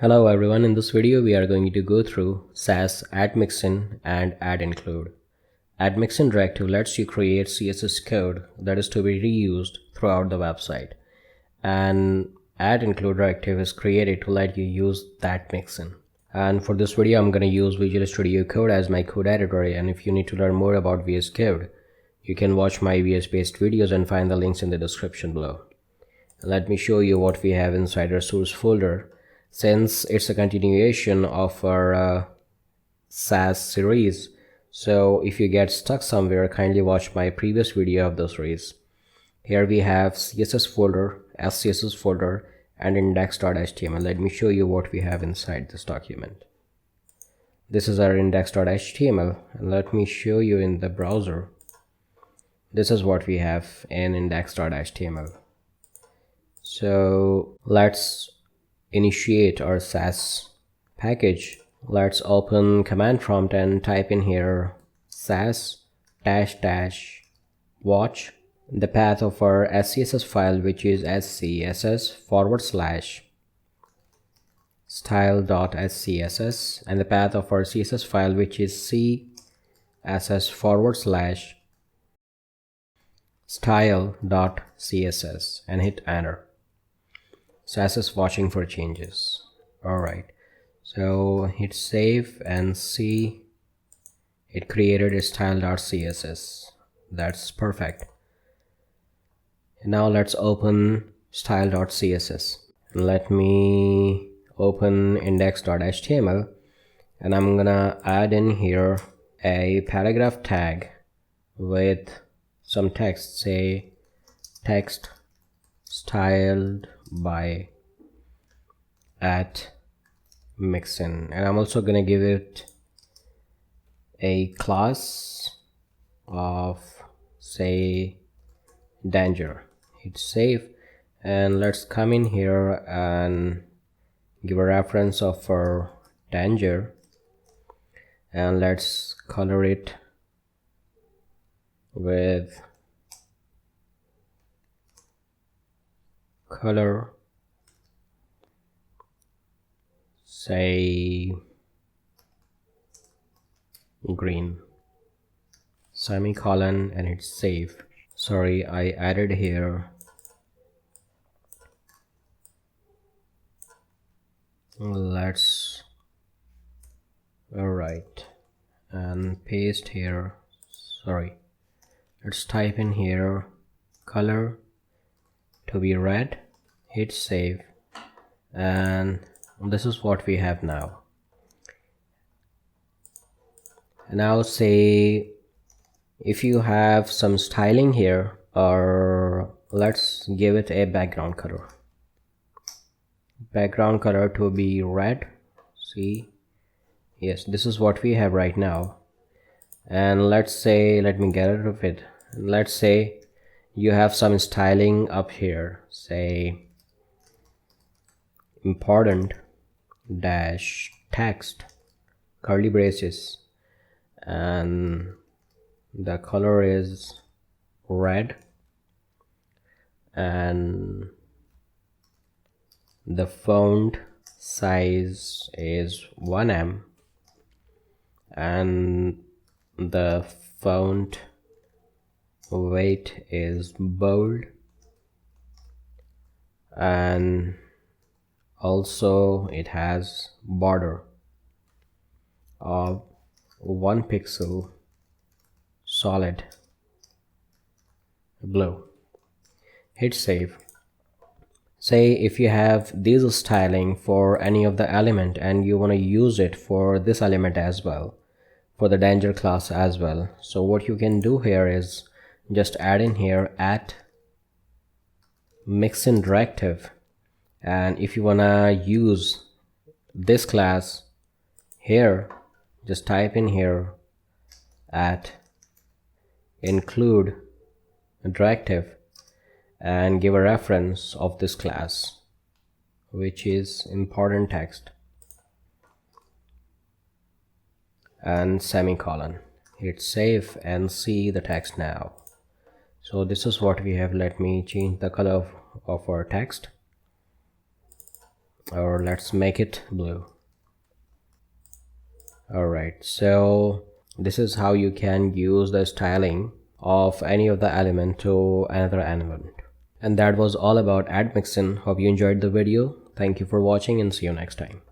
Hello everyone, in this video we are going to go through Sass add mixin and add include. Add mixin directive lets you create CSS code that is to be reused throughout the website, and add include directive is created to let you use that mixin. And for this video I'm going to use Visual Studio Code as my code editor, and if you need to learn more about VS Code, you can watch my VS based videos and find the links in the description below. Let me show you what we have inside our source folder. Since it's a continuation of our Sass series, so if you get stuck somewhere, kindly watch my previous video of the series. Here we have CSS folder, SCSS folder, and index.html. Let me show you what we have inside this document. This is our index.html, and let me show you in the browser. This is what we have in index.html. So let's initiate our Sass package. Let's open command prompt and type in here sass -- watch the path of our SCSS file, which is scss/style.scss, and the path of our CSS file, which is css/style.css, and hit enter. Sass is watching for changes. Alright, so hit save and see it created a style.css. That's perfect. And now let's open style.css. Let me open index.html, and I'm gonna add in here a paragraph tag with some text, say text styled by at mixin, and I'm also gonna give it a class of, say, danger. Hit save, and let's come in here and give a reference of our danger, and let's color it with color, say green, semicolon, and hit save. Sorry, I added here alright, and paste here. Sorry, let's type in here color to be red, hit save, and this is what we have now. Now say if you have some styling here, or let's give it a background color to be red. See, yes, this is what we have right now. And let's say, let me get rid of it, let's say you have some styling up here, say important dash text curly braces, and the color is red, and the font size is 1M, and the font weight is bold, and also it has border of 1 pixel solid blue. Hit save. Say if you have this styling for any of the element and you want to use it for this element as well, for the danger class as well, so what you can do here is just add in here at mixin directive, and if you wanna use this class here, just type in here at include directive and give a reference of this class, which is important text, and semicolon. Hit save and see the text now. So this is what we have. Let me change the color of our text. or let's make it blue. Alright, so this is how you can use the styling of any of the element to another element. And that was all about AddMixin. Hope you enjoyed the video. Thank you for watching and see you next time.